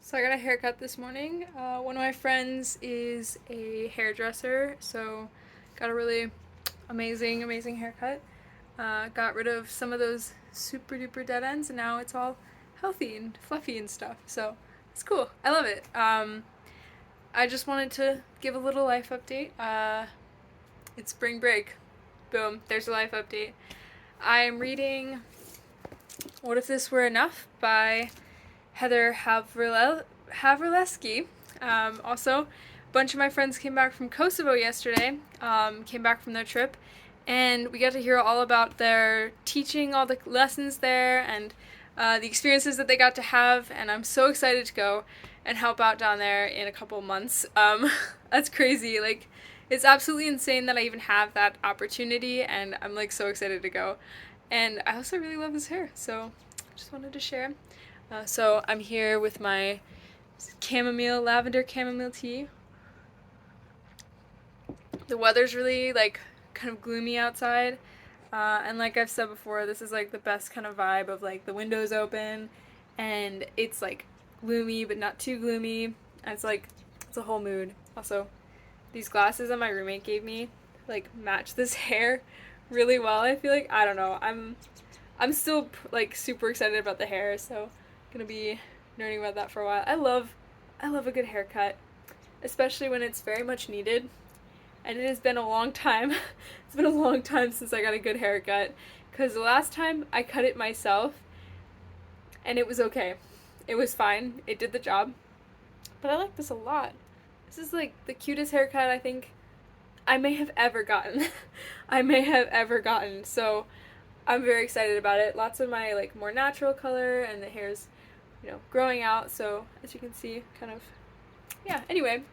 So I got a haircut this morning. One of my friends is a hairdresser, so got a really amazing haircut. Got rid of some of those super duper dead ends, and now it's all healthy and fluffy and stuff. So it's cool. I love it. I just wanted to give a little life update. It's spring break. Boom, there's a life update. I'm reading What If This Were Enough by Heather Havrilesky. Also, a bunch of my friends came back from Kosovo yesterday, came back from their trip, and we got to hear all about their teaching, all the lessons there, and the experiences that they got to have. And I'm so excited to go and help out down there in a couple months. That's crazy. Like, it's absolutely insane that I even have that opportunity, and I'm like so excited to go. And I also really love his hair, so just wanted to share. So I'm here with my lavender chamomile tea. The weather's really like kind of gloomy outside. And like I've said before, this is like the best kind of vibe of like the windows open and it's like gloomy but not too gloomy. And it's a whole mood. Also, these glasses that my roommate gave me like match this hair really well. I feel like I don't know. I'm still like super excited about the hair, so gonna be learning about that for a while. I love a good haircut, especially when it's very much needed. And it has been a long time. It's been a long time since I got a good haircut because the last time I cut it myself and it was okay. It was fine. It did the job. But I like this a lot. This is like the cutest haircut I think I may have ever gotten. I may have ever gotten. So I'm very excited about it. Lots of my like more natural color and the hair's, growing out. So as you can see, kind of, yeah. Anyway,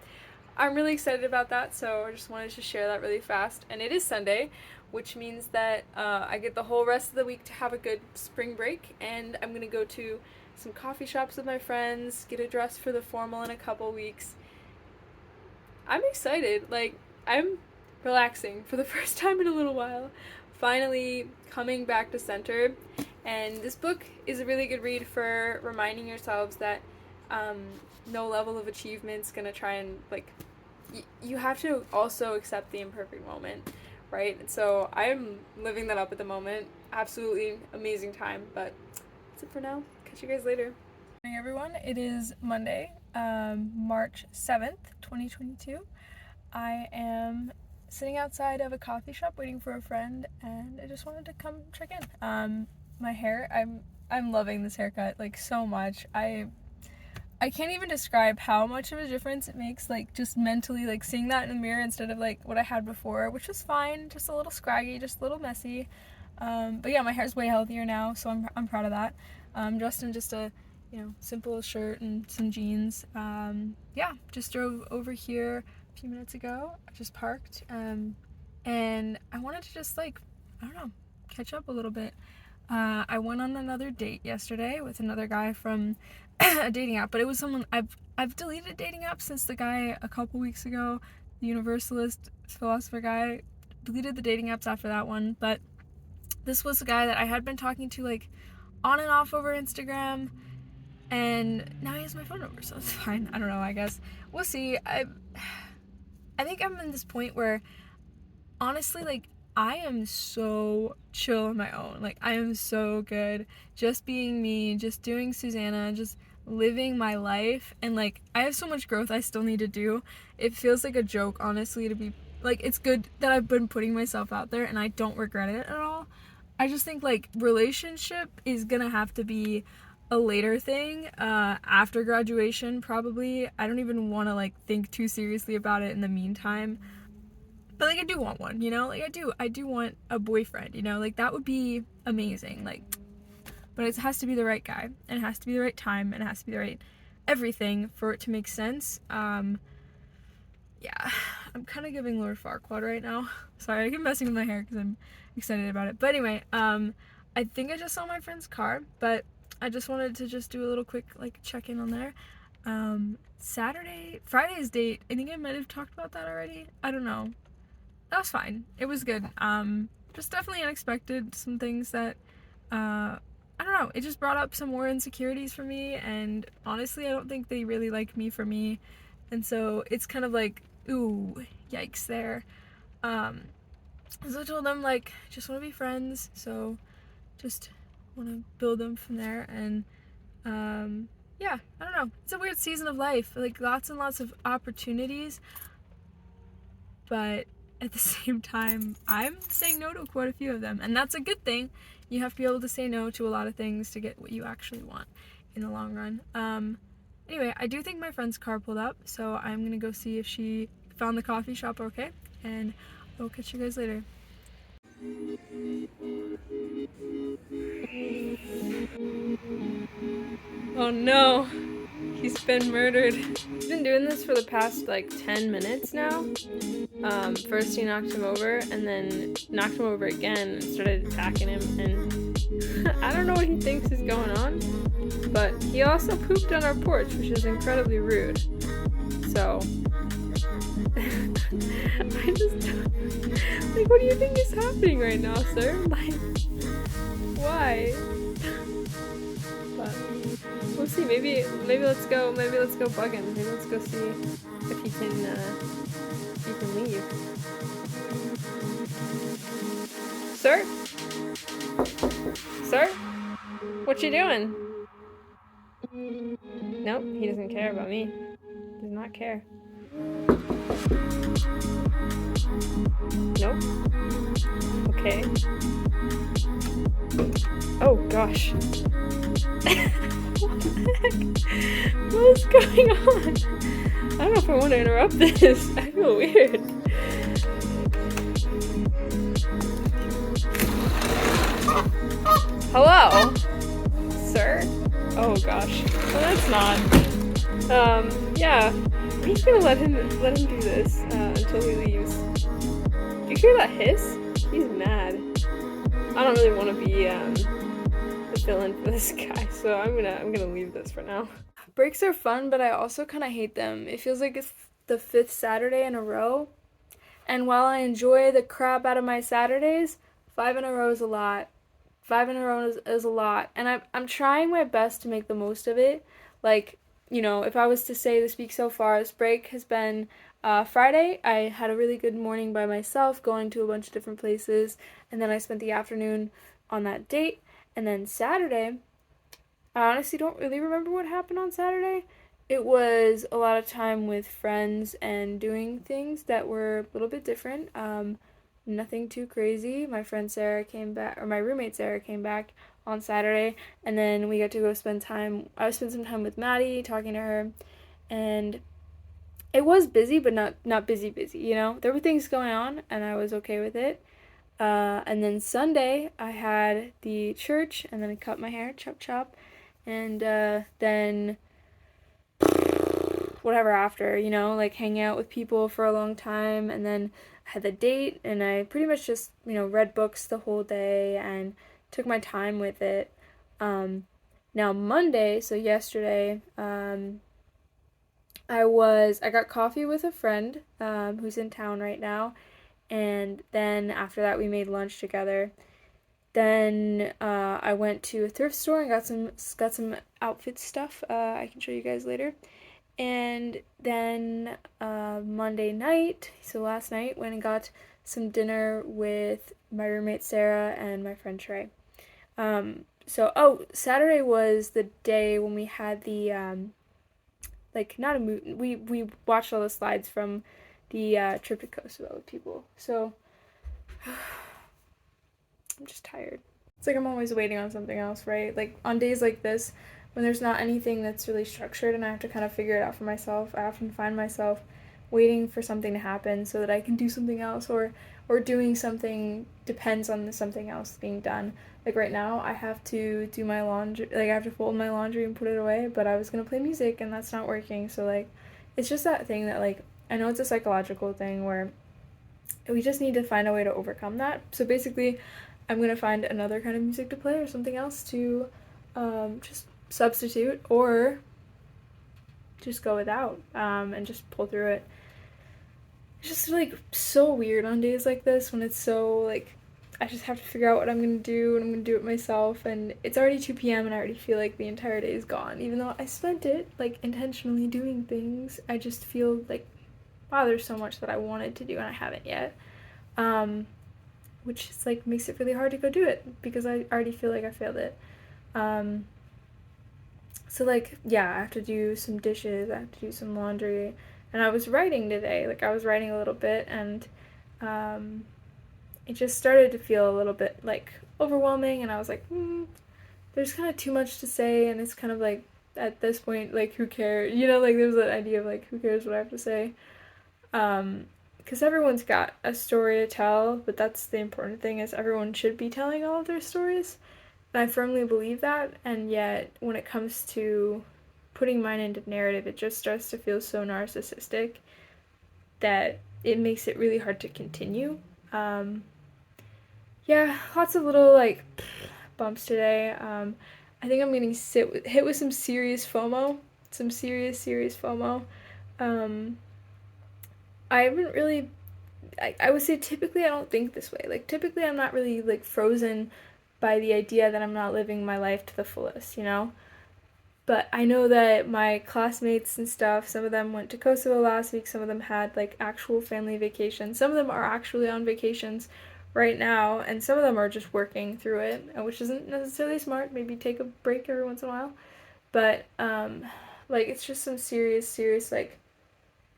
I'm really excited about that. So I just wanted to share that really fast. And it is Sunday, which means that I get the whole rest of the week to have a good spring break. And I'm gonna go to some coffee shops with my friends, get a dress for the formal in a couple weeks. I'm excited. Like, I'm relaxing for the first time in a little while. Finally coming back to center. And this book is a really good read for reminding yourselves that no level of achievement's gonna try and, like, you have to also accept the imperfect moment, right? And so I'm living that up at the moment. Absolutely amazing time. But that's it for now. Catch you guys later. Good morning, everyone. It is Monday, March 7th, 2022. I am sitting outside of a coffee shop waiting for a friend, and I just wanted to come check in. My hair, I'm loving this haircut like so much. I can't even describe how much of a difference it makes, like just mentally, like seeing that in the mirror instead of like what I had before, which was fine, just a little scraggy, just a little messy. But yeah, my hair's way healthier now, so I'm proud of that. Dressed in just a simple shirt and some jeans. Yeah, just drove over here a few minutes ago. I just parked, and I wanted to just like, I don't know, catch up a little bit. I went on another date yesterday with another guy from a dating app, but it was someone I've deleted dating apps since the guy a couple weeks ago, the universalist philosopher guy, deleted the dating apps after that one. But this was a guy that I had been talking to like on and off over Instagram, and now he has my phone number, so it's fine. I don't know, I guess we'll see. I think I'm in this point where honestly, like, I am so chill on my own. Like, I am so good just being me, just doing Susanna, just living my life. And like, I have so much growth I still need to do. It feels like a joke, honestly, to be like, it's good that I've been putting myself out there and I don't regret it at all. I just think like relationship is gonna have to be a later thing, after graduation probably. I don't even want to like think too seriously about it in the meantime. But like, I do want one, like I do want a boyfriend, like that would be amazing. Like, but it has to be the right guy, and it has to be the right time, and it has to be the right everything for it to make sense. Yeah, I'm kind of giving Lord Farquaad right now. Sorry, I keep messing with my hair because I'm excited about it. But anyway, I think I just saw my friend's car, but I just wanted to just do a little quick like check in on there. Friday's date, I think I might have talked about that already. I don't know. That was fine. It was good. Just definitely unexpected. Some things that I don't know, it just brought up some more insecurities for me, and honestly, I don't think they really like me for me. And so it's kind of like, ooh, yikes there. Um, so I told them, like, just want to be friends, so just want to build them from there. And yeah, I don't know. It's a weird season of life, like lots and lots of opportunities, but at the same time, I'm saying no to quite a few of them, and that's a good thing. You have to be able to say no to a lot of things to get what you actually want in the long run. Anyway, I do think my friend's car pulled up, so I'm gonna go see if she found the coffee shop okay, and I'll catch you guys later. Oh no, he's been murdered. He's been doing this for the past like 10 minutes now. First he knocked him over, and then knocked him over again and started attacking him, and I don't know what he thinks is going on, but he also pooped on our porch, which is incredibly rude. So I just like, what do you think is happening right now, sir? Like, why? But we'll see. Maybe let's go bug him. Maybe let's go see if he can leave. Sir? Sir? What you doing? Nope, he doesn't care about me. Does not care. Nope. Okay. Oh gosh. What the heck? What is going on? I don't know if I want to interrupt this. I feel weird. Hello? Sir? Oh gosh. Well, that's not. Yeah. I'm just gonna let him do this until he leaves. Do you hear that hiss? He's mad. I don't really want to be the villain for this guy, so I'm gonna leave this for now. Breaks are fun, but I also kind of hate them. It feels like it's the 5th Saturday in a row, and while I enjoy the crap out of my Saturdays, 5 in a row is a lot. 5 in a row is a lot, and I'm trying my best to make the most of it. Like, you know, if I was to say this week so far, this break has been Friday. I had a really good morning by myself, going to a bunch of different places, and then I spent the afternoon on that date. And then Saturday, I honestly don't really remember what happened on Saturday. It was a lot of time with friends and doing things that were a little bit different. Nothing too crazy. My friend Sarah came back, or my roommate Sarah came back on Saturday, and then we got to go spend time. I spent some time with Maddie, talking to her, and it was busy, but not busy. You know, there were things going on, and I was okay with it. And then Sunday, I had the church, and then I cut my hair, chop chop, and then whatever after, you know, like hanging out with people for a long time, and then I had the date, and I pretty much just, you know, read books the whole day and took my time with it. Now Monday, so yesterday, I got coffee with a friend who's in town right now, and then after that we made lunch together. Then I went to a thrift store and got some outfit stuff. I can show you guys later. And then Monday night, so last night, went and got some dinner with my roommate Sarah and my friend Trey. Saturday was the day when we had the like, not a movie. We watched all the slides from the trip to Kosovo with people. So I'm just tired. It's like I'm always waiting on something else, right? Like on days like this, when there's not anything that's really structured and I have to kind of figure it out for myself, I often find myself waiting for something to happen so that I can do something else, or doing something depends on something else being done. Like right now, I have to do my laundry, like I have to fold my laundry and put it away, but I was gonna play music and that's not working. So like, it's just that thing that, like, I know it's a psychological thing where we just need to find a way to overcome that. So basically, I'm gonna find another kind of music to play or something else to just substitute, or just go without and just pull through it. It's just like so weird on days like this when it's so like I just have to figure out what I'm gonna do, and I'm gonna do it myself. And it's already 2 p.m. and I already feel like the entire day is gone. Even though I spent it like intentionally doing things, I just feel like, wow, there's so much that I wanted to do and I haven't yet. Um, which is like makes it really hard to go do it because I already feel like I failed it. Um, so like yeah, I have to do some dishes, I have to do some laundry, and I was writing today. Like I was writing a little bit, and um, it just started to feel a little bit like overwhelming, and I was like, there's kind of too much to say, and it's kind of like at this point, like who cares? You know, like there's that idea of like who cares what I have to say. Um, because everyone's got a story to tell, but that's the important thing is everyone should be telling all of their stories. And I firmly believe that, and yet when it comes to putting mine into narrative, it just starts to feel so narcissistic that it makes it really hard to continue. Um, yeah, lots of little like bumps today. I think I'm getting hit with some serious FOMO, some serious FOMO. Um, I haven't really. I would say typically I don't think this way. Like typically I'm not really like frozen by the idea that I'm not living my life to the fullest, you know? But I know that my classmates and stuff, some of them went to Kosovo last week, some of them had like actual family vacations, some of them are actually on vacations right now, and some of them are just working through it, which isn't necessarily smart. Maybe take a break every once in a while. But like it's just some serious like,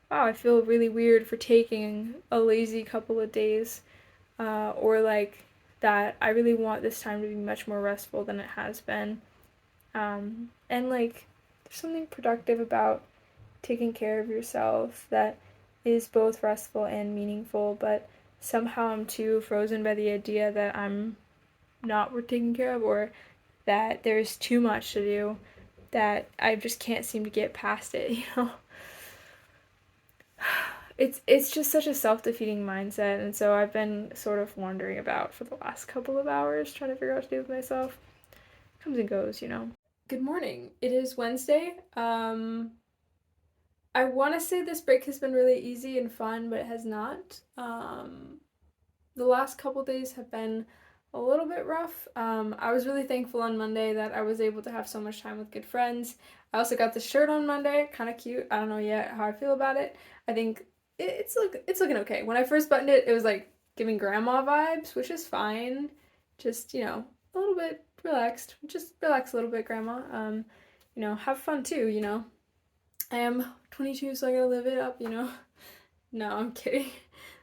wow, I feel really weird for taking a lazy couple of days, or like that I really want this time to be much more restful than it has been. And like, there's something productive about taking care of yourself that is both restful and meaningful, but somehow I'm too frozen by the idea that I'm not worth taking care of or that there's too much to do that I just can't seem to get past it, you know? It's just such a self-defeating mindset, and so I've been sort of wandering about for the last couple of hours trying to figure out what to do with myself. Comes and goes, you know. Good morning. It is Wednesday. I want to say this break has been really easy and fun, but it has not. The last couple days have been a little bit rough. I was really thankful on Monday that I was able to have so much time with good friends. I also got this shirt on Monday, kind of cute. I don't know yet how I feel about it. I think it's looking okay. When I first buttoned it, it was like giving grandma vibes, which is fine. Just a little bit relaxed. Just relax a little bit, grandma. Have fun too. I am 22, so I gotta live it up. No, I'm kidding.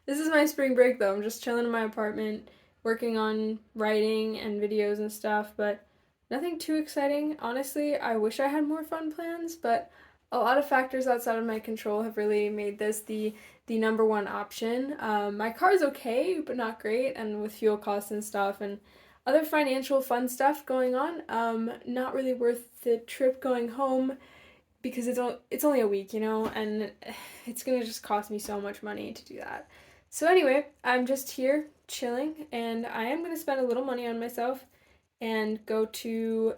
This is my spring break though. I'm just chilling in my apartment, working on writing and videos and stuff, but nothing too exciting. Honestly, I wish I had more fun plans, but a lot of factors outside of my control have really made this the number one option. My car is okay, but not great, and with fuel costs and stuff and other financial fun stuff going on, not really worth the trip going home because it's only a week, and it's gonna just cost me so much money to do that. So anyway, I'm just here chilling, and I am gonna spend a little money on myself and go to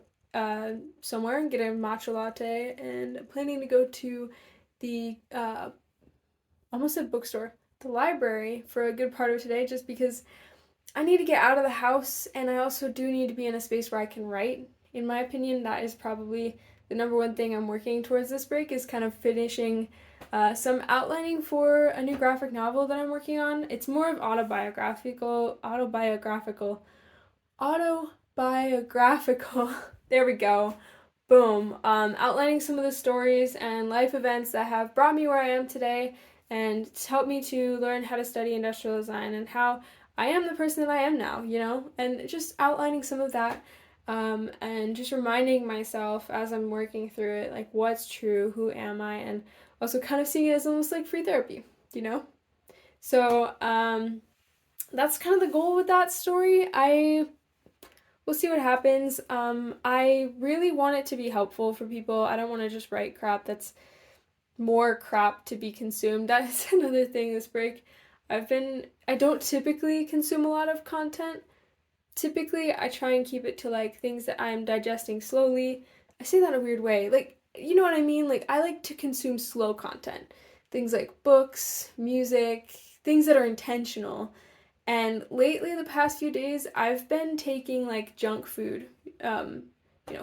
somewhere and get a matcha latte, and planning to go to the almost said bookstore, the library for a good part of today, just because I need to get out of the house, and I also do need to be in a space where I can write. In my opinion, that is probably the number one thing I'm working towards this break is kind of finishing some outlining for a new graphic novel that I'm working on. It's more of autobiographical. There we go. Boom. Outlining some of the stories and life events that have brought me where I am today and helped me to learn how to study industrial design and how I am the person that I am now, and just outlining some of that, and just reminding myself as I'm working through it, like what's true, who am I, and also kind of seeing it as almost like free therapy, you know? So, that's kind of the goal with that story. We'll see what happens. I really want it to be helpful for people. I don't want to just write crap that's more crap to be consumed. That is another thing this break. I don't typically consume a lot of content. Typically, I try and keep it to like things that I'm digesting slowly. I say that in a weird way. Like, you know what I mean? Like, I like to consume slow content. Things like books, music, things that are intentional. And lately, the past few days, I've been taking like junk food, um,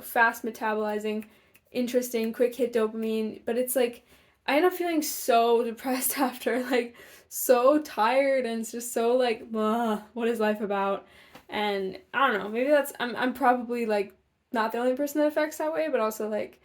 fast metabolizing, interesting, quick hit dopamine. But it's like, I end up feeling so depressed after, like, so tired, and it's just so like, ugh, what is life about? And I don't know, maybe I'm probably like not the only person that affects that way, but also like,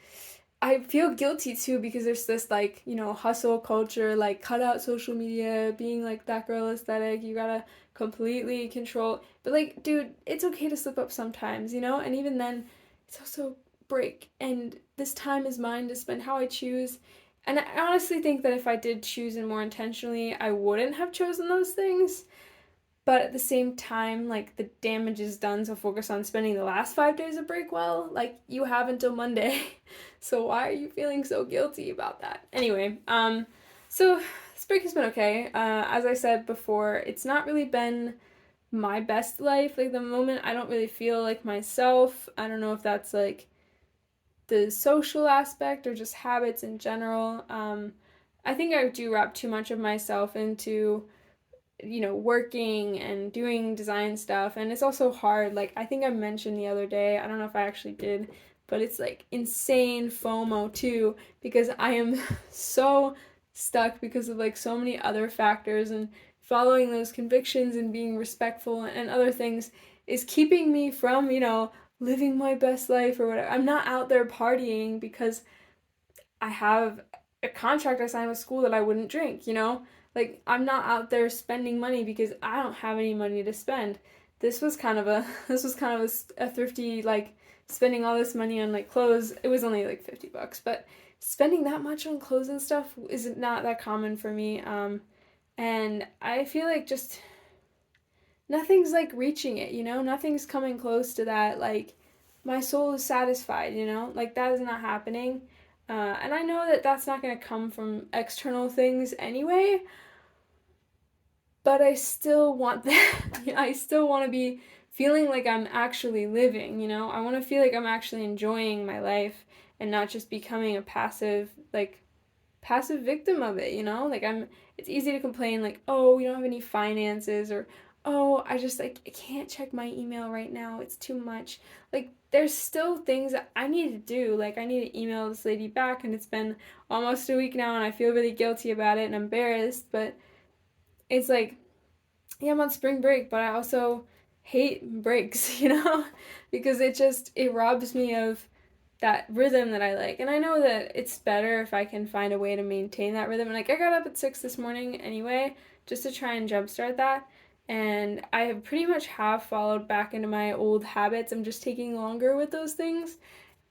I feel guilty too because there's this like, hustle culture, like cut out social media, being like that girl aesthetic, you gotta completely control. But like, dude, it's okay to slip up sometimes, And even then, it's also break. And this time is mine to spend how I choose. And I honestly think that if I did choose it more intentionally, I wouldn't have chosen those things. But at the same time, like the damage is done, so focus on spending the last 5 days of break well. Like you have until Monday. So why are you feeling so guilty about that? Anyway, so this break has been okay. As I said before, it's not really been my best life. Like the moment I don't really feel like myself. I don't know if that's like the social aspect or just habits in general. I think I do wrap too much of myself into working and doing design stuff. And it's also hard. Like, I think I mentioned the other day, I don't know if I actually did, but it's like insane FOMO too, because I am so stuck because of like so many other factors, and following those convictions and being respectful and other things is keeping me from, living my best life or whatever. I'm not out there partying because I have a contract I signed with school that I wouldn't drink. Like I'm not out there spending money because I don't have any money to spend. This was kind of a thrifty like spending all this money on like clothes. It was only like $50, but spending that much on clothes and stuff is not that common for me. And I feel like just nothing's like reaching it. Nothing's coming close to that. Like my soul is satisfied. Like that is not happening. And I know that that's not going to come from external things anyway, but I still want that. I still want to be feeling like I'm actually living. I want to feel like I'm actually enjoying my life and not just becoming a passive victim of it. Like it's easy to complain like, "Oh, we don't have any finances," or "Oh, I just like I can't check my email right now. It's too much." Like there's still things that I need to do. Like I need to email this lady back, and it's been almost a week now and I feel really guilty about it and embarrassed, but it's like, yeah, I'm on spring break, but I also hate breaks. Because it robs me of that rhythm that I like. And I know that it's better if I can find a way to maintain that rhythm. And like I got up at 6 this morning anyway, just to try and jumpstart that. And I have pretty much have followed back into my old habits. I'm just taking longer with those things.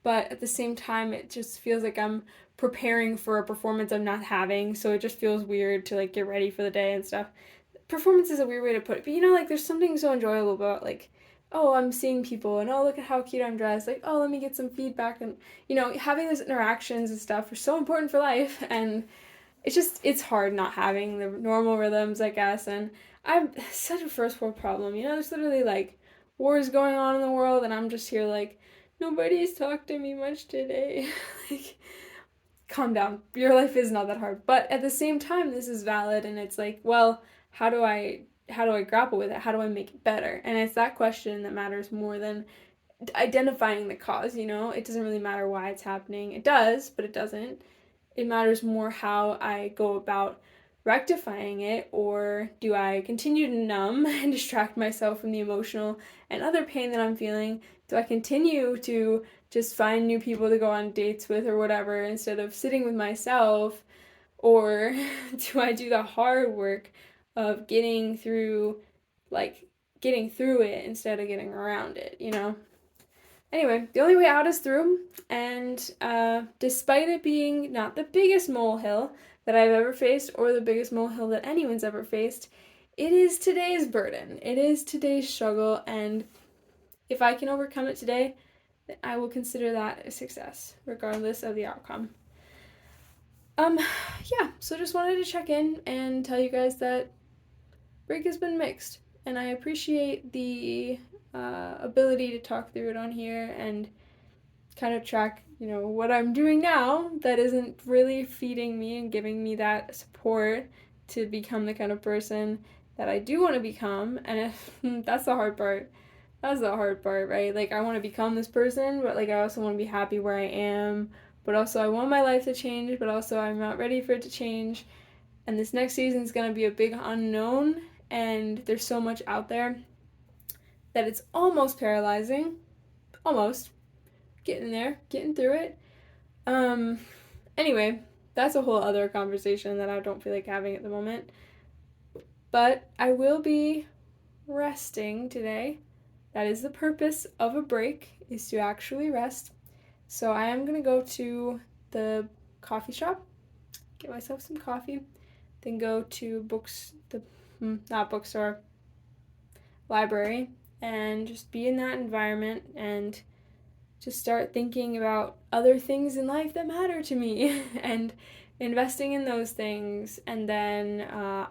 But at the same time, it just feels like I'm preparing for a performance I'm not having. So it just feels weird to like get ready for the day and stuff. Performance is a weird way to put it, but like there's something so enjoyable about like, oh, I'm seeing people, and oh, look at how cute I'm dressed, like, oh, let me get some feedback, and having those interactions and stuff are so important for life. And it's hard not having the normal rhythms, I guess. And I'm such a first world problem. There's literally like wars going on in the world, and I'm just here like, nobody's talked to me much today. Like, calm down. Your life is not that hard. But at the same time, this is valid, and it's like, well, how do I grapple with it? How do I make it better? And it's that question that matters more than identifying the cause. It doesn't really matter why it's happening. It does, but it doesn't. It matters more how I go about rectifying it, or do I continue to numb and distract myself from the emotional and other pain that I'm feeling? Do I continue to just find new people to go on dates with or whatever instead of sitting with myself? Or do I do the hard work of like getting through it instead of getting around it? Anyway, the only way out is through, and despite it being not the biggest molehill that I've ever faced or the biggest molehill that anyone's ever faced, it is today's burden. It is today's struggle, and if I can overcome it today, then I will consider that a success, regardless of the outcome. Um, yeah, so just wanted to check in and tell you guys that break has been mixed, and I appreciate the ability to talk through it on here and kind of track, what I'm doing now that isn't really feeding me and giving me that support to become the kind of person that I do want to become, and if, that's the hard part. That's the hard part, right? Like, I want to become this person, but like I also want to be happy where I am, but also I want my life to change, but also I'm not ready for it to change. And this next season is going to be a big unknown, and there's so much out there that it's almost paralyzing. Almost. Getting there, getting through it. Um, anyway, that's a whole other conversation that I don't feel like having at the moment. But I will be resting today. That is the purpose of a break, is to actually rest. So I am gonna go to the coffee shop, get myself some coffee, then go to not bookstore, library, and just be in that environment and just start thinking about other things in life that matter to me and investing in those things. And then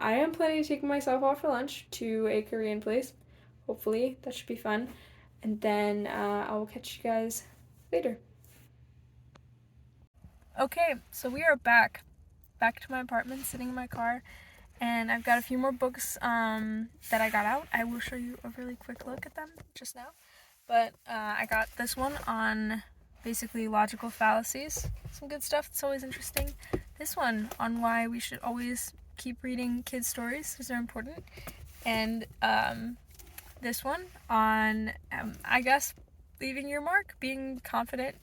I am planning to take myself out for lunch to a Korean place. Hopefully, that should be fun. And then I will catch you guys later. Okay, so we are back to my apartment, sitting in my car, and I've got a few more books that I got out. I will show you a really quick look at them just now. But I got this one on basically logical fallacies. Some good stuff. It's always interesting. This one on why we should always keep reading kids' stories because they're important. And this one on, I guess, leaving your mark, being confident,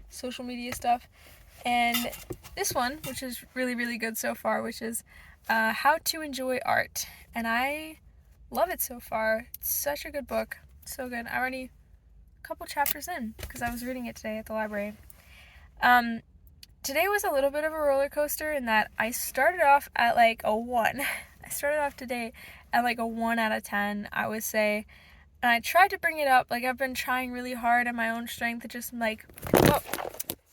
social media stuff. And this one, which is really, really good so far, which is How to Enjoy Art. And I love it so far. It's such a good book. So good. I already a couple chapters in because I was reading it today at the library. Today was a little bit of a roller coaster in that I started off at like a 1. I started off today at like a 1 out of 10, I would say. And I tried to bring it up. Like, I've been trying really hard in my own strength to just like,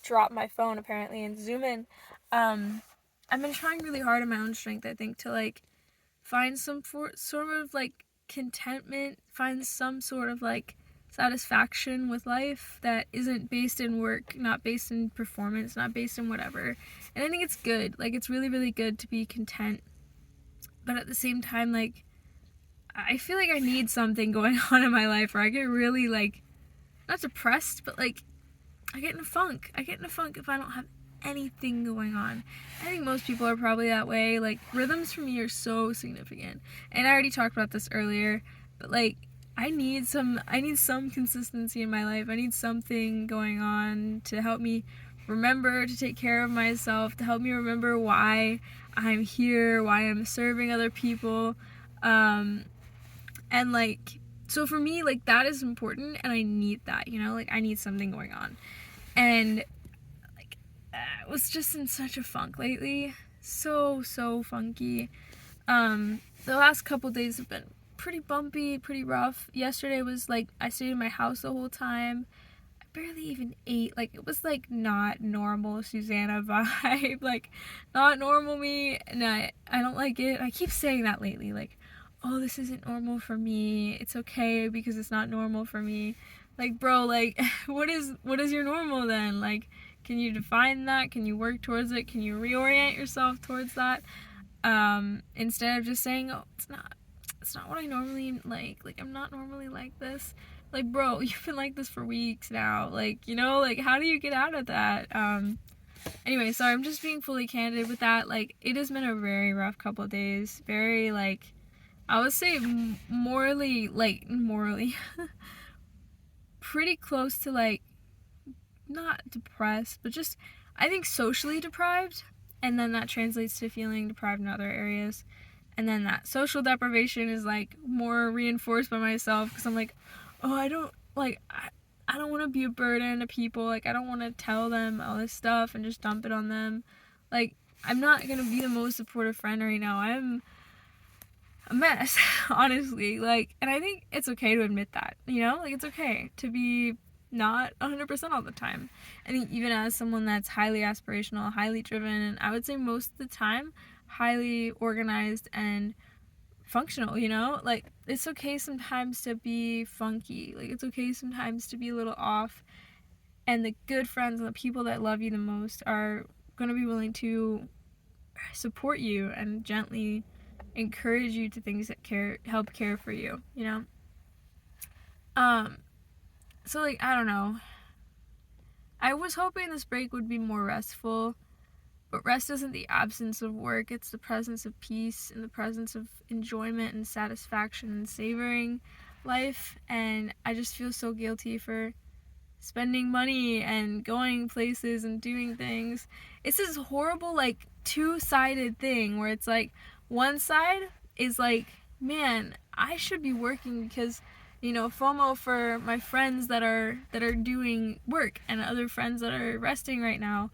drop my phone apparently and zoom in. I've been trying really hard in my own strength, I think, to like find some sort of like contentment, find some sort of like satisfaction with life that isn't based in work, not based in performance, not based in whatever. And I think it's good. Like, it's really, really good to be content. But at the same time, like, I feel like I need something going on in my life where I get really like, not depressed, but like, I get in a funk. I get in a funk if I don't have anything going on. I think most people are probably that way. Like, rhythms for me are so significant. And I already talked about this earlier, but like, I need some consistency in my life. I need something going on to help me remember to take care of myself, to help me remember why I'm here, why I'm serving other people. And like, so for me, like, that is important, and I need that, you know? Like, I need something going on. And like, I was just in such a funk lately. So funky. The last couple days have been pretty bumpy, pretty rough. Yesterday was like, I stayed in my house the whole time. I barely even ate. Like, it was like not normal Susanna vibe. Like, not normal me. And I don't like it. I keep saying that lately. Like, oh, this isn't normal for me. It's okay because it's not normal for me. Like, bro, like, what is your normal then? Like, can you define that? Can you work towards it? Can you reorient yourself towards that? Instead of just saying, oh, it's not what I normally like. Like, I'm not normally like this. Like, bro, you've been like this for weeks now. Like, you know, like, how do you get out of that? Anyway, sorry, I'm just being fully candid with that. Like, it has been a very rough couple of days. Very, like, I would say morally, pretty close to, like, not depressed, but just, I think, socially deprived. And then that translates to feeling deprived in other areas. And then that social deprivation is, like, more reinforced by myself because I'm like, oh, I don't want to be a burden to people. Like, I don't want to tell them all this stuff and just dump it on them. Like, I'm not going to be the most supportive friend right now. I'm a mess, honestly. Like, and I think it's okay to admit that, you know? Like, it's okay to be not 100% all the time. I think even as someone that's highly aspirational, highly driven, and I would say most of the time, highly organized and functional, you know? Like, it's okay sometimes to be funky. Like, it's okay sometimes to be a little off. And the good friends and the people that love you the most are going to be willing to support you and gently encourage you to things that help care for you, you know? So like, I don't know. I was hoping this break would be more restful, but rest isn't the absence of work, it's the presence of peace and the presence of enjoyment and satisfaction and savoring life. And I just feel so guilty for spending money and going places and doing things. It's this horrible, like, two-sided thing where it's like, one side is like, man, I should be working because, you know, FOMO for my friends that are doing work and other friends that are resting right now.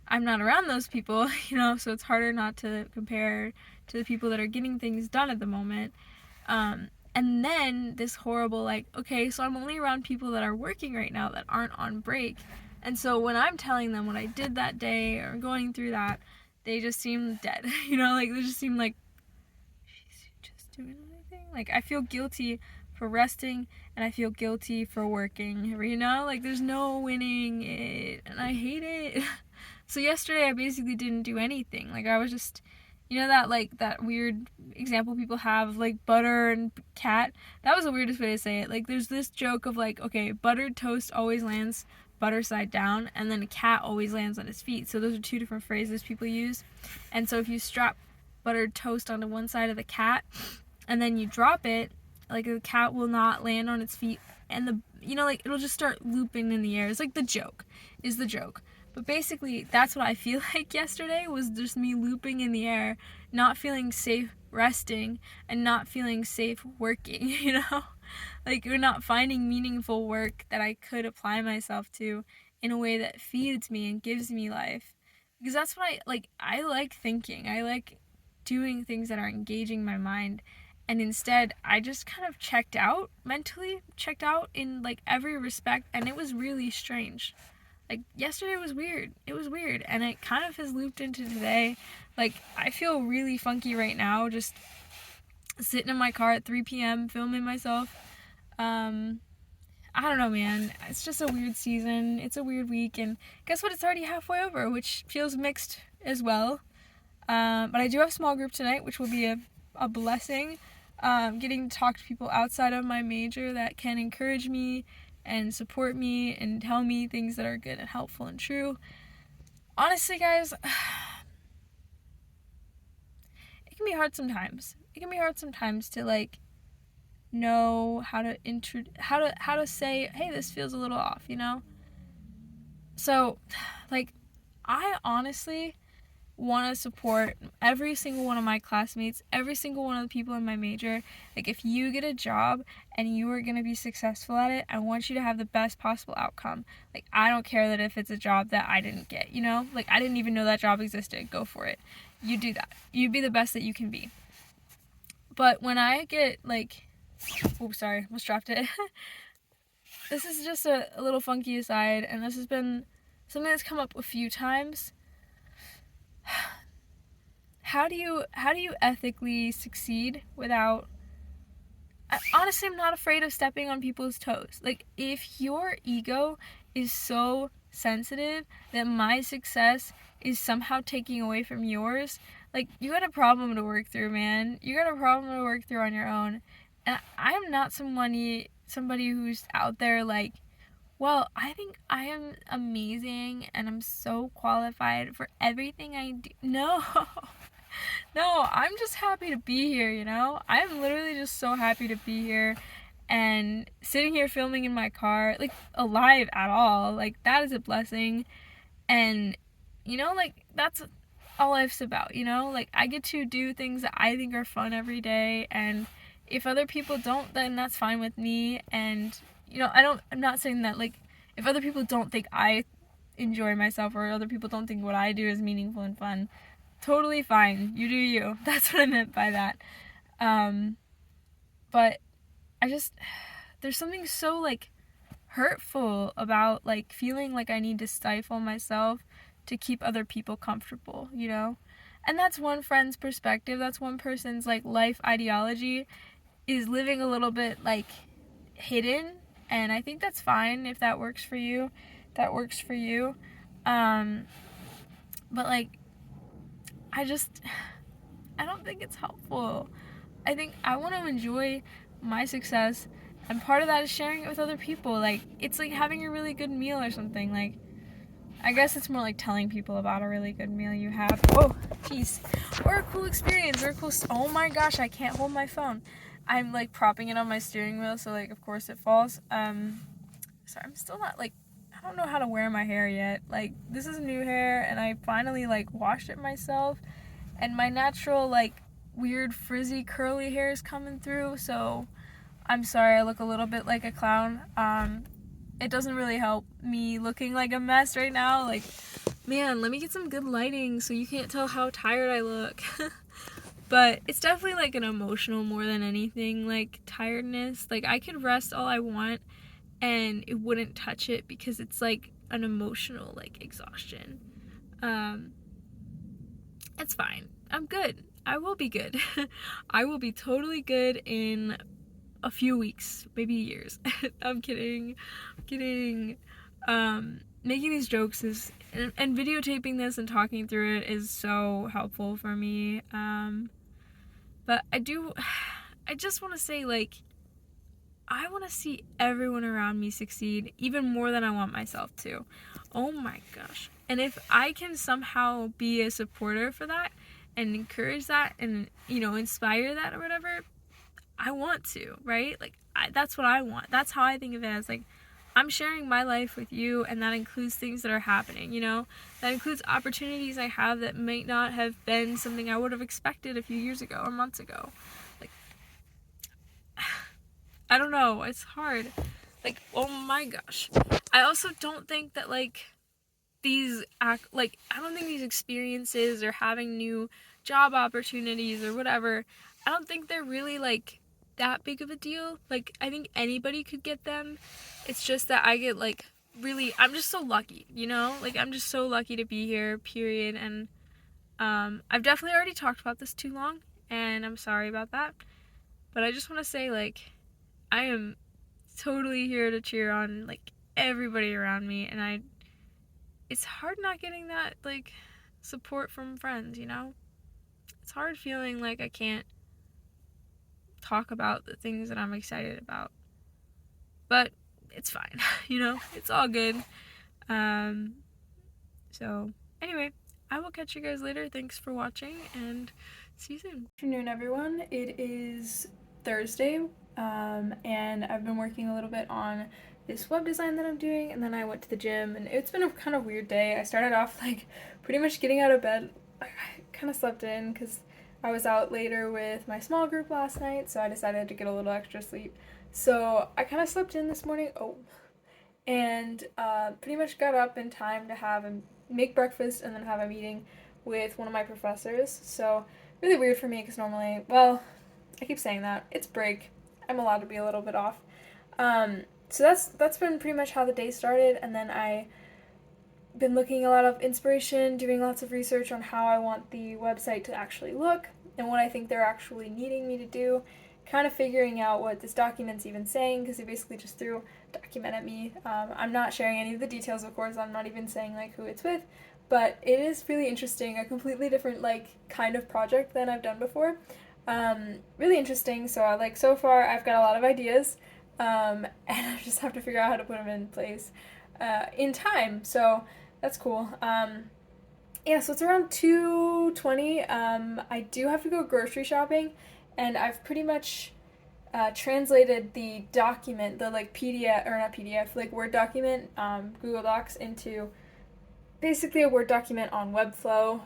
I'm not around those people, you know, so it's harder not to compare to the people that are getting things done at the moment. And then this horrible, like, okay, so I'm only around people that are working right now that aren't on break. And so when I'm telling them what I did that day or going through that, they just seem dead, you know, like, they just seem like, she's just doing anything. Like, I feel guilty for resting and I feel guilty for working, you know, like, there's no winning it, and I hate it. So yesterday I basically didn't do anything. Like, I was just, you know, that, like, that weird example people have of, like, butter and cat. That was the weirdest way to say it. Like, there's this joke of, like, okay, buttered toast always lands butter side down, and then a cat always lands on his feet. So those are two different phrases people use. And so if you strap buttered toast onto one side of the cat, and then you drop it, like, the cat will not land on its feet, and the, you know, like, it'll just start looping in the air. It's like the joke. But basically, that's what I feel like yesterday, was just me looping in the air, not feeling safe resting, and not feeling safe working, you know? Like, you're not finding meaningful work that I could apply myself to in a way that feeds me and gives me life. Because that's what I like thinking. I like doing things that are engaging my mind. And instead, I just kind of checked out mentally, checked out in, like, every respect, and it was really strange. Like, yesterday was weird. It was weird, and it kind of has looped into today. Like, I feel really funky right now, just sitting in my car at 3 p.m. filming myself. I don't know, man. It's just a weird season. It's a weird week, and guess what? It's already halfway over, which feels mixed as well. But I do have small group tonight, which will be a blessing. Getting to talk to people outside of my major that can encourage me and support me and tell me things that are good and helpful and true. Honestly, guys, it can be hard sometimes. It can be hard sometimes to, like, know how to say, hey, this feels a little off, you know? So, like, I honestly want to support every single one of my classmates, every single one of the people in my major. Like, if you get a job and you are going to be successful at it, I want you to have the best possible outcome. Like, I don't care that if it's a job that I didn't get, you know? Like, I didn't even know that job existed. Go for it. You do that. You be the best that you can be. But when I get, like, oops, sorry, almost dropped it. This is just a little funky aside, and this has been something that's come up a few times. How do you ethically succeed without... Honestly, I'm not afraid of stepping on people's toes. Like, if your ego is so sensitive that my success is somehow taking away from yours, like, you got a problem to work through, man. You got a problem to work through on your own. And I'm not somebody who's out there like, well, I think I am amazing and I'm so qualified for everything I do. No. No, I'm just happy to be here, you know? I'm literally just so happy to be here and sitting here filming in my car, like, alive at all. Like, that is a blessing. And, you know, like, that's all life's about, you know? Like, I get to do things that I think are fun every day, and if other people don't, then that's fine with me. And, you know, I'm not saying that, like, if other people don't think I enjoy myself or other people don't think what I do is meaningful and fun, totally fine. You do you. That's what I meant by that. But I just, there's something so, like, hurtful about, like, feeling like I need to stifle myself to keep other people comfortable, you know? And that's one friend's perspective. That's one person's, like, life ideology, is living a little bit, like, hidden. And I think that's fine if that works for you. That works for you. But, like, I just, I don't think it's helpful. I think I want to enjoy my success, and part of that is sharing it with other people. Like, it's like having a really good meal or something. Like, I guess it's more like telling people about a really good meal you have. Oh, jeez. Or a cool experience, or a cool... Oh my gosh, I can't hold my phone. I'm, like, propping it on my steering wheel, so, like, of course it falls. Sorry, I'm still not, like... I don't know how to wear my hair yet. Like, this is new hair, and I finally, like, washed it myself. And my natural, like, weird frizzy curly hair is coming through, so I'm sorry I look a little bit like a clown. It doesn't really help me looking like a mess right now. Like, man, let me get some good lighting so you can't tell how tired I look. But it's definitely like an emotional more than anything, like tiredness. Like, I could rest all I want and it wouldn't touch it because it's like an emotional, like, exhaustion. It's fine. I'm good. I will be good. I will be totally good in a few weeks, maybe years. I'm kidding. I'm kidding. Making these jokes is and videotaping this and talking through it is so helpful for me. But I just want to say, like, I want to see everyone around me succeed even more than I want myself to. Oh my gosh. And if I can somehow be a supporter for that and encourage that and, you know, inspire that or whatever, I want to, right? Like, that's what I want. That's how I think of it, as, like, I'm sharing my life with you, and that includes things that are happening, you know? That includes opportunities I have that might not have been something I would have expected a few years ago or months ago. Like, I don't know. It's hard. Like, oh my gosh. I also don't think that, like, I don't think these experiences or having new job opportunities or whatever, I don't think they're really, like, that big of a deal. Like, I think anybody could get them. It's just that I get, like, really, I'm just so lucky, you know? Like, I'm just so lucky to be here, period. And I've definitely already talked about this too long, and I'm sorry about that. But I just want to say, like, I am totally here to cheer on, like, everybody around me, and it's hard not getting that, like, support from friends, you know? It's hard feeling like I can't talk about the things that I'm excited about. But it's fine, you know? It's all good. So, anyway, I will catch you guys later. Thanks for watching, and see you soon. Good afternoon, everyone. It is Thursday, and I've been working a little bit on this web design that I'm doing, and then I went to the gym, and it's been a kind of weird day. I started off, like, pretty much getting out of bed. I kind of slept in because I was out later with my small group last night, so I decided to get a little extra sleep. So I kind of slept in this morning. And pretty much got up in time to make breakfast and then have a meeting with one of my professors. So really weird for me because normally, well, I keep saying that, it's break. I'm allowed to be a little bit off. So that's been pretty much how the day started, and then I been looking a lot of inspiration, doing lots of research on how I want the website to actually look and what I think they're actually needing me to do, kind of figuring out what this document's even saying, because they basically just threw a document at me. I'm not sharing any of the details, of course. I'm not even saying, like, who it's with, but it is really interesting, a completely different, like, kind of project than I've done before. Really interesting. So, like, so far I've got a lot of ideas, and I just have to figure out how to put them in place in time. So that's cool. Yeah, so it's around 2:20. I do have to go grocery shopping, and I've pretty much translated the document, the, like, PDF, or not PDF, like, Word document, Google Docs, into basically a Word document on Webflow.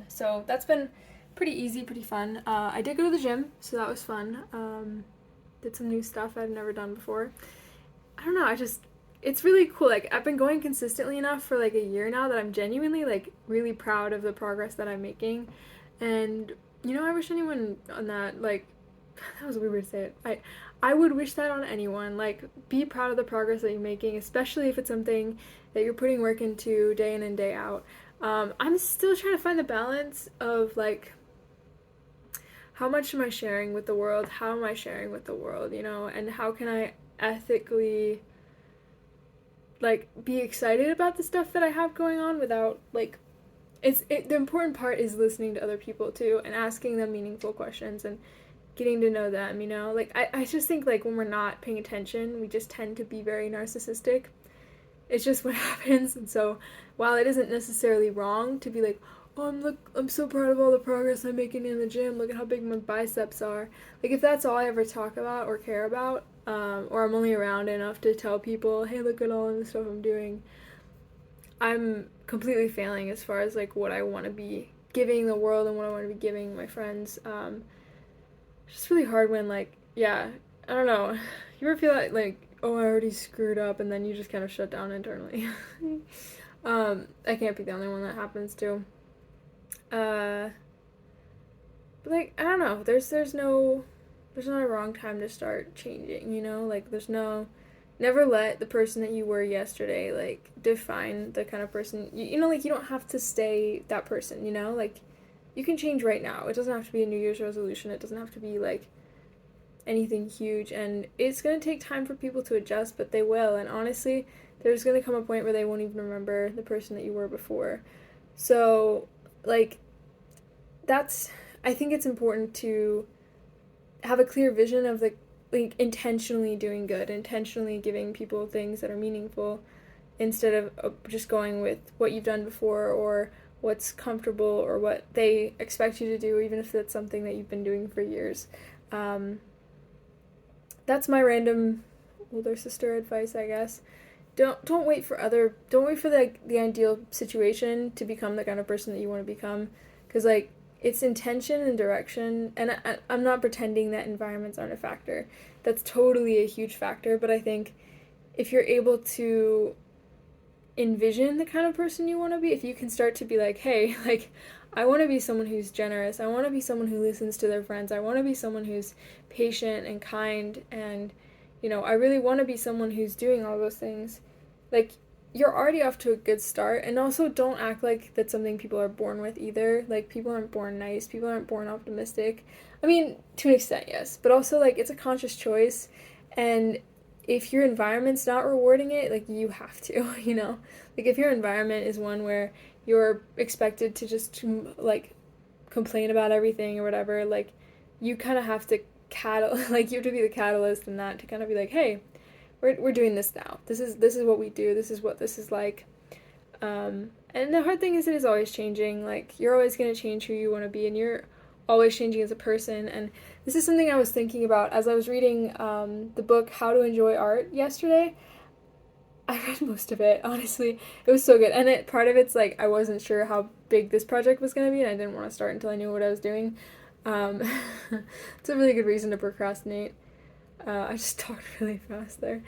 So that's been pretty easy, pretty fun. I did go to the gym, so that was fun. Did some new stuff I've never done before. I don't know, it's really cool. Like, I've been going consistently enough for, like, a year now that I'm genuinely, like, really proud of the progress that I'm making. And, you know, I wish anyone on that, like, that was a weird way to say it. I would wish that on anyone. Like, be proud of the progress that you're making, especially if it's something that you're putting work into day in and day out. I'm still trying to find the balance of, like, how much am I sharing with the world? How am I sharing with the world, you know? And how can I ethically, like, be excited about the stuff that I have going on without, like, the important part is listening to other people too and asking them meaningful questions and getting to know them, you know? Like, I just think, like, when we're not paying attention, we just tend to be very narcissistic. It's just what happens. And so, while it isn't necessarily wrong to be like, oh, I'm so proud of all the progress I'm making in the gym. Look at how big my biceps are. Like, if that's all I ever talk about or care about, or I'm only around enough to tell people, hey, look at all of the stuff I'm doing, I'm completely failing as far as like what I want to be giving the world and what I want to be giving my friends. It's just really hard when, like, yeah, I don't know. You ever feel like, oh, I already screwed up, and then you just kind of shut down internally. I can't be the only one that happens to. Uh, but like, I don't know. There's not a wrong time to start changing. You know, like never let the person that you were yesterday like define the kind of person you know. Like, you don't have to stay that person. You know, like you can change right now. It doesn't have to be a New Year's resolution. It doesn't have to be like anything huge, and it's going to take time for people to adjust, but they will. And honestly, there's going to come a point where they won't even remember the person that you were before. So, like, that's I think it's important to have a clear vision of like intentionally doing good, intentionally giving people things that are meaningful instead of just going with what you've done before or what's comfortable or what they expect you to do, even if that's something that you've been doing for years. Um, that's my random older sister advice, I guess. Don't wait for the ideal situation to become the kind of person that you want to become, because like it's intention and direction. And I'm not pretending that environments aren't a factor. That's totally a huge factor, but I think if you're able to envision the kind of person you want to be, if you can start to be like, hey, like, I want to be someone who's generous, I want to be someone who listens to their friends, I want to be someone who's patient and kind, and, you know, I really want to be someone who's doing all those things, like, you're already off to a good start. And also, don't act like that's something people are born with either. Like, people aren't born nice, people aren't born optimistic. I mean, to an extent, yes, but also, like, it's a conscious choice, and if your environment's not rewarding it, like, you have to, you know? Like, if your environment is one where you're expected to just, like, complain about everything or whatever, like, you kind of have to like, you have to be the catalyst in that to kind of be like, hey, we're doing this now. This is what we do. This is what this is like. And the hard thing is, it is always changing. Like, you're always going to change who you want to be, and you're always changing as a person. And this is something I was thinking about as I was reading the book How to Enjoy Art yesterday. I read most of it, honestly. It was so good. And part of it's like I wasn't sure how big this project was going to be, and I didn't want to start until I knew what I was doing. Um, it's a really good reason to procrastinate. I just talked really fast there.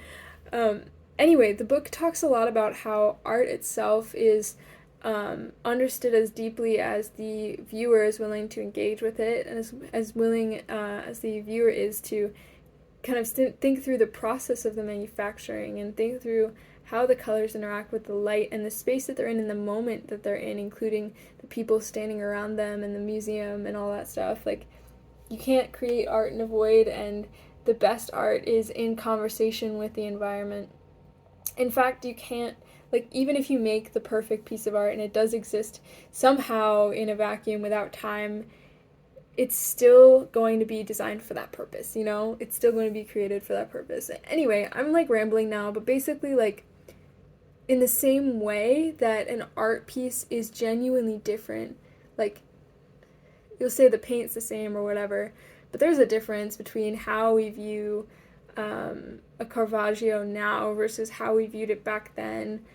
Um, anyway, the book talks a lot about how art itself is understood as deeply as the viewer is willing to engage with it, and as willing as the viewer is to kind of think through the process of the manufacturing and think through how the colors interact with the light and the space that they're in the moment that they're in, including the people standing around them and the museum and all that stuff. Like, you can't create art in a void, and the best art is in conversation with the environment. In fact, you can't, like, even if you make the perfect piece of art and it does exist somehow in a vacuum without time, it's still going to be designed for that purpose, you know? It's still going to be created for that purpose. Anyway, I'm like rambling now, but basically, like, in the same way that an art piece is genuinely different, like, you'll say the paint's the same or whatever, but there's a difference between how we view a Caravaggio now versus how we viewed it back then.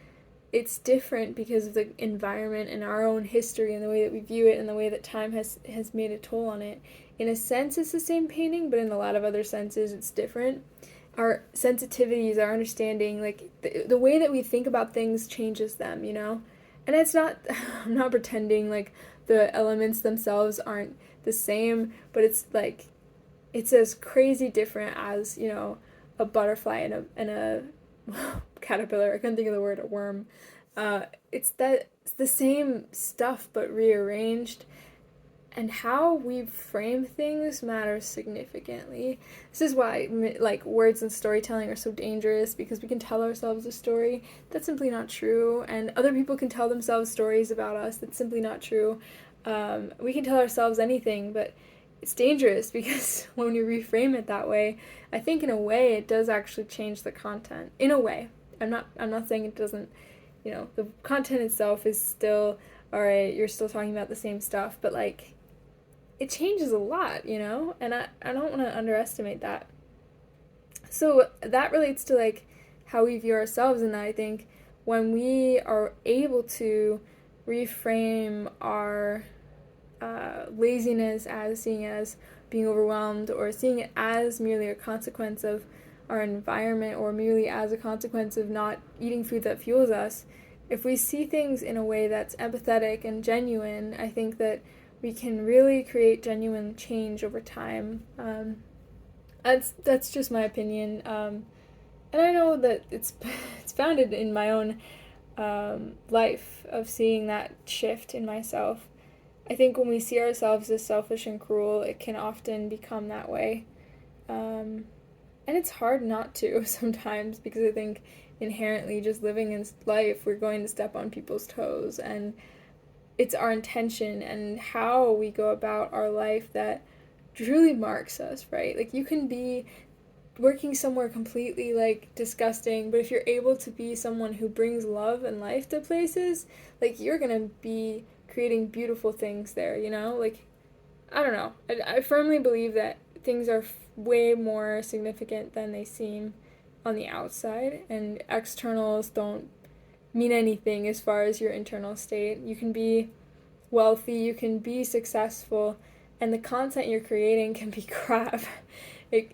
It's different because of the environment and our own history and the way that we view it and the way that time has made a toll on it. In a sense, it's the same painting, but in a lot of other senses, it's different. Our sensitivities, our understanding, like the way that we think about things changes them, you know? And it's not, I'm not pretending like the elements themselves aren't the same, but it's like, it's as crazy different as, you know, a butterfly and a caterpillar. I couldn't think of the word, a worm. It's the same stuff but rearranged, and how we frame things matters significantly. This is why like words and storytelling are so dangerous, because we can tell ourselves a story that's simply not true, and other people can tell themselves stories about us that's simply not true. We can tell ourselves anything, but it's dangerous because when you reframe it that way, I think in a way it does actually change the content. In a way, I'm not saying it doesn't. The content itself is still all right. You're still talking about the same stuff, but like it changes a lot, and I don't want to underestimate that. So that relates to like how we view ourselves, and I think when we are able to reframe our laziness as seeing it as being overwhelmed, or seeing it as merely a consequence of our environment, or merely as a consequence of not eating food that fuels us, if we see things in a way that's empathetic and genuine, I think that we can really create genuine change over time. That's just my opinion, and I know that it's founded in my own life of seeing that shift in myself. I think when we see ourselves as selfish and cruel, it can often become that way. And it's hard not to sometimes, because I think inherently just living in life, we're going to step on people's toes. And it's our intention and how we go about our life that truly marks us, right? Like you can be working somewhere completely like disgusting, but if you're able to be someone who brings love and life to places, like you're gonna be creating beautiful things there, like I don't know. I firmly believe that things are way more significant than they seem on the outside, and externals don't mean anything as far as your internal state. You can be wealthy, you can be successful, and the content you're creating can be crap. Like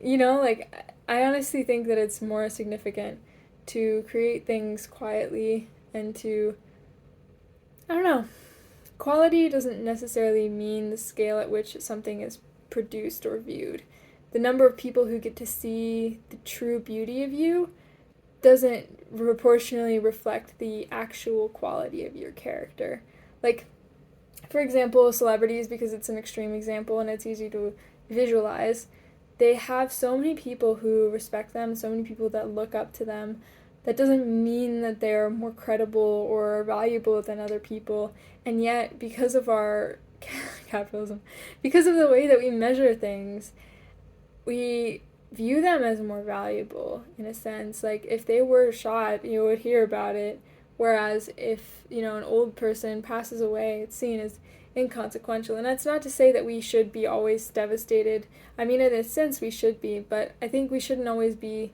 I honestly think that it's more significant to create things quietly and to, I don't know, quality doesn't necessarily mean the scale at which something is produced or viewed. The number of people who get to see the true beauty of you doesn't proportionally reflect the actual quality of your character. Like, for example, celebrities, because it's an extreme example and it's easy to visualize, they have so many people who respect them, so many people that look up to them. That doesn't mean that they're more credible or valuable than other people. And yet, because of our capitalism, because of the way that we measure things, we view them as more valuable in a sense. Like, if they were shot, you would hear about it. Whereas if, an old person passes away, it's seen as inconsequential. And that's not to say that we should be always devastated. I mean, in a sense, we should be, but I think we shouldn't always be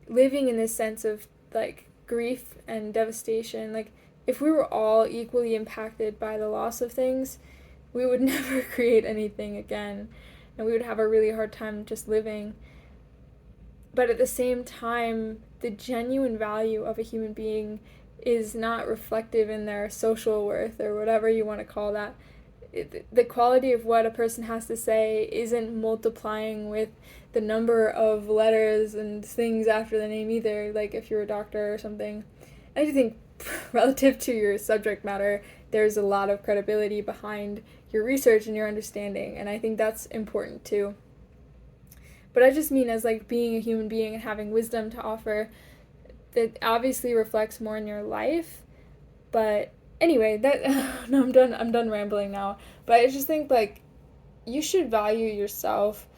living in this sense of, like, grief and devastation. Like, if we were all equally impacted by the loss of things, we would never create anything again, and we would have a really hard time just living. But at the same time, the genuine value of a human being is not reflective in their social worth or whatever you want to call that. The quality of what a person has to say isn't multiplying with the number of letters and things after the name either, like if you're a doctor or something. I do think relative to your subject matter, there's a lot of credibility behind your research and your understanding, and I think that's important too. But I just mean as like being a human being and having wisdom to offer, that obviously reflects more in your life. But anyway, that no, I'm done rambling now. But I just think like you should value yourself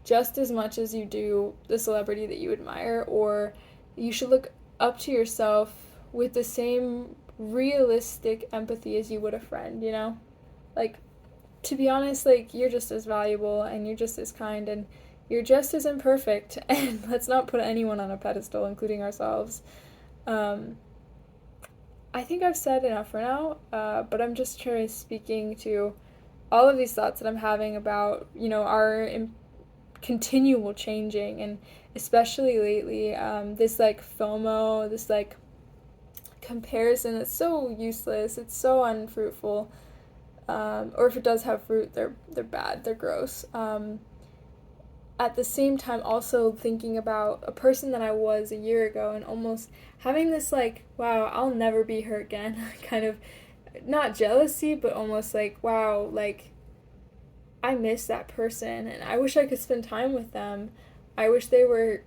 just as much as you do the celebrity that you admire, or you should look up to yourself with the same realistic empathy as you would a friend. Like, to be honest, like, you're just as valuable and you're just as kind and you're just as imperfect, and let's not put anyone on a pedestal, including ourselves. Um, I think I've said enough for now, but I'm just speaking to all of these thoughts that I'm having about, our continual changing, and especially lately, this like FOMO, this like comparison that's so useless, it's so unfruitful, or if it does have fruit, they're bad, they're gross. At the same time, also thinking about a person that I was a year ago and almost having this like, wow, I'll never be her again kind of, not jealousy, but almost like, wow, like I miss that person and I wish I could spend time with them. I wish they were,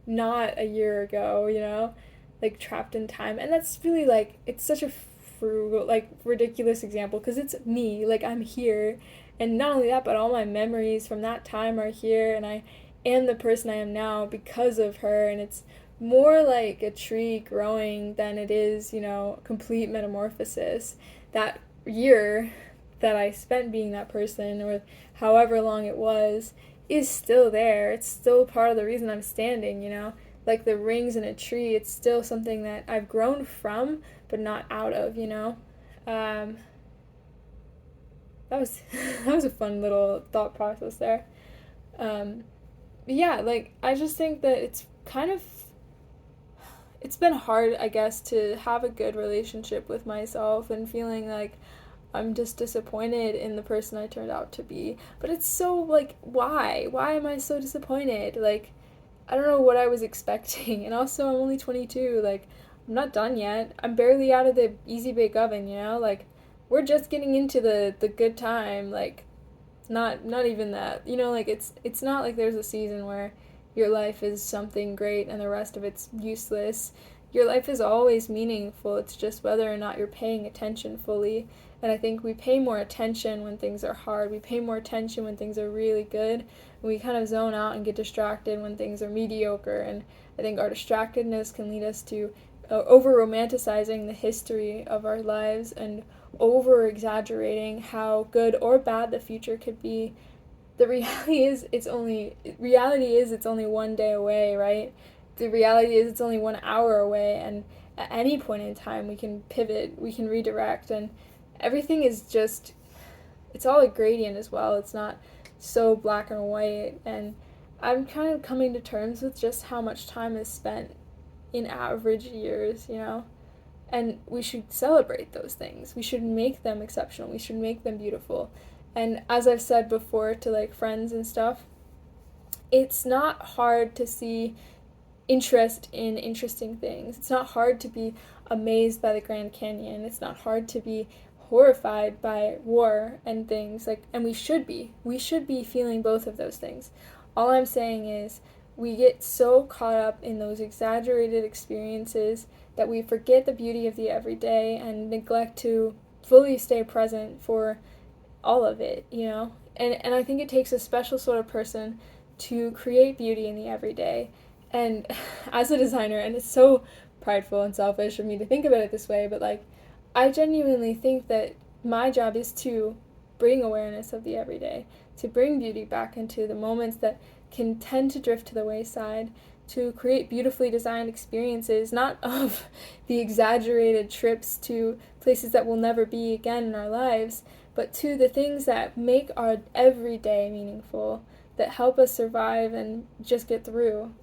not a year ago, like trapped in time. And that's really like, it's such a frugal, like ridiculous example because it's me, like I'm here. And not only that, but all my memories from that time are here, and I am the person I am now because of her. And it's more like a tree growing than it is, complete metamorphosis. That year that I spent being that person, or however long it was, is still there. It's still part of the reason I'm standing, Like the rings in a tree, it's still something that I've grown from, but not out of. Um, that was that was a fun little thought process there. Um, yeah, like I just think that it's been hard, I guess, to have a good relationship with myself and feeling like I'm just disappointed in the person I turned out to be. But it's so like, why? Why am I so disappointed? Like, I don't know what I was expecting. And also, I'm only 22. Like, I'm not done yet. I'm barely out of the easy bake oven. Like, we're just getting into the good time. Like, not even that. Like it's not like there's a season where your life is something great and the rest of it's useless. Your life is always meaningful. It's just whether or not you're paying attention fully. And I think we pay more attention when things are hard. We pay more attention when things are really good. We kind of zone out and get distracted when things are mediocre. And I think our distractedness can lead us to over romanticizing the history of our lives and over exaggerating how good or bad the future could be. The reality is it's only one day away, right? The reality is it's only 1 hour away, and at any point in time we can pivot, we can redirect, and everything is just, it's all a gradient as well. It's not so black and white. And I'm kind of coming to terms with just how much time is spent in average years. And we should celebrate those things. We should make them exceptional. We should make them beautiful. And as I've said before to like friends and stuff, it's not hard to see interest in interesting things. It's not hard to be amazed by the Grand Canyon. It's not hard to be horrified by war and things like, and we should be. We should be feeling both of those things. All I'm saying is we get so caught up in those exaggerated experiences that we forget the beauty of the everyday and neglect to fully stay present for all of it. And I think it takes a special sort of person to create beauty in the everyday. And as a designer, and it's so prideful and selfish of me to think about it this way, but like I genuinely think that my job is to bring awareness of the everyday, to bring beauty back into the moments that can tend to drift to the wayside, to create beautifully designed experiences, not of the exaggerated trips to places that will never be again in our lives, but to the things that make our everyday meaningful, that help us survive and just get through.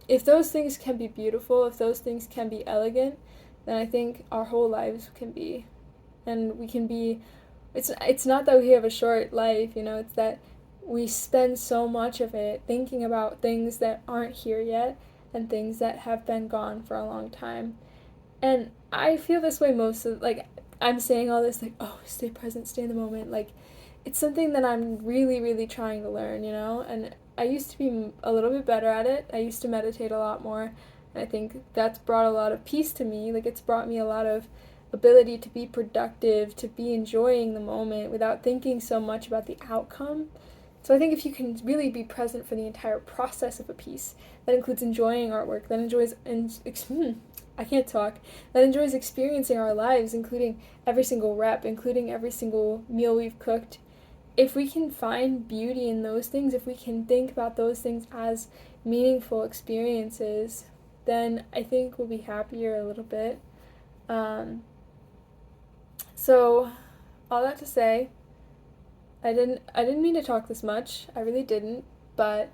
If those things can be beautiful, if those things can be elegant, then I think our whole lives can be. And we can be, it's not that we have a short life, it's that we spend so much of it thinking about things that aren't here yet and things that have been gone for a long time. And I feel this way most of, like, I'm saying all this, like, oh, stay present, stay in the moment. Like, it's something that I'm really, really trying to learn. And I used to be a little bit better at it. I used to meditate a lot more. And I think that's brought a lot of peace to me. Like, it's brought me a lot of ability to be productive, to be enjoying the moment without thinking so much about the outcome. So I think if you can really be present for the entire process of a piece, that includes enjoying artwork, that enjoys, I can't talk, that enjoys experiencing our lives, including every single rep, including every single meal we've cooked. If we can find beauty in those things, if we can think about those things as meaningful experiences, then I think we'll be happier a little bit. So, all that to say, I didn't mean to talk this much. I really didn't, but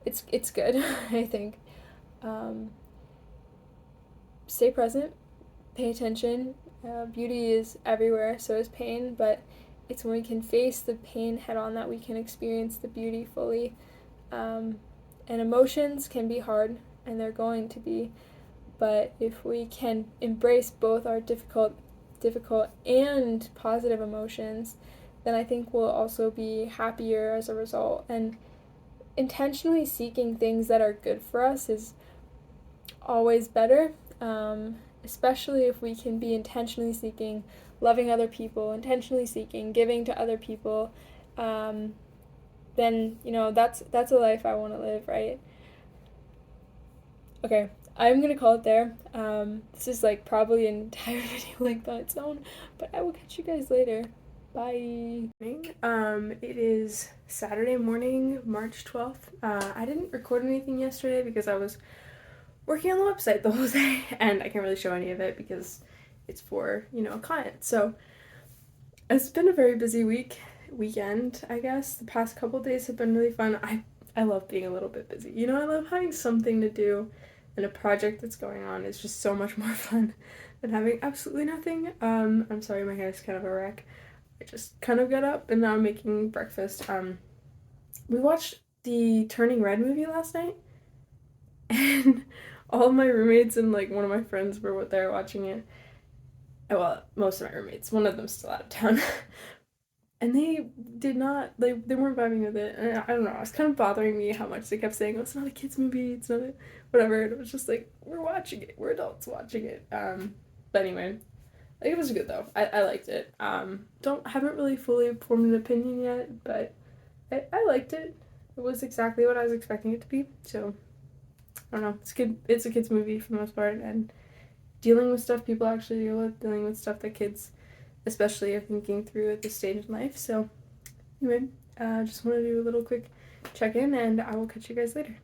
it's good. I think. Um, Stay present, pay attention. Beauty is everywhere, so is pain, but it's when we can face the pain head on that we can experience the beauty fully. And emotions can be hard, and they're going to be, but if we can embrace both our difficult and positive emotions, then I think we'll also be happier as a result. And intentionally seeking things that are good for us is always better, especially if we can be intentionally seeking loving other people, intentionally seeking giving to other people. Um, then that's a life I want to live, right? Okay, I'm gonna call it there. This is like probably an entire video length on its own, but I will catch you guys later. Bye. It is Saturday morning, March 12th. I didn't record anything yesterday because I was working on the website the whole day, and I can't really show any of it because it's for, a client. So it's been a very busy weekend, I guess. The past couple days have been really fun. I love being a little bit busy. I love having something to do, and a project that's going on is just so much more fun than having absolutely nothing. I'm sorry, my hair is kind of a wreck. I just kind of got up and now I'm making breakfast. We watched the Turning Red movie last night, and all of my roommates and like one of my friends were there watching it. Well, most of my roommates. One of them's still out of town. And they did not, they weren't vibing with it. And I don't know, it was kind of bothering me how much they kept saying, oh, it's not a kid's movie, it's not a whatever. And it was just like, we're watching it, we're adults watching it. But anyway, like, it was good though. I liked it. Haven't really fully formed an opinion yet, but I liked it. It was exactly what I was expecting it to be. So I don't know. It's good. It's a kids movie for the most part, and dealing with stuff people actually deal with, dealing with stuff that kids, especially, are thinking through at this stage in life. So anyway, just want to do a little quick check in, and I will catch you guys later.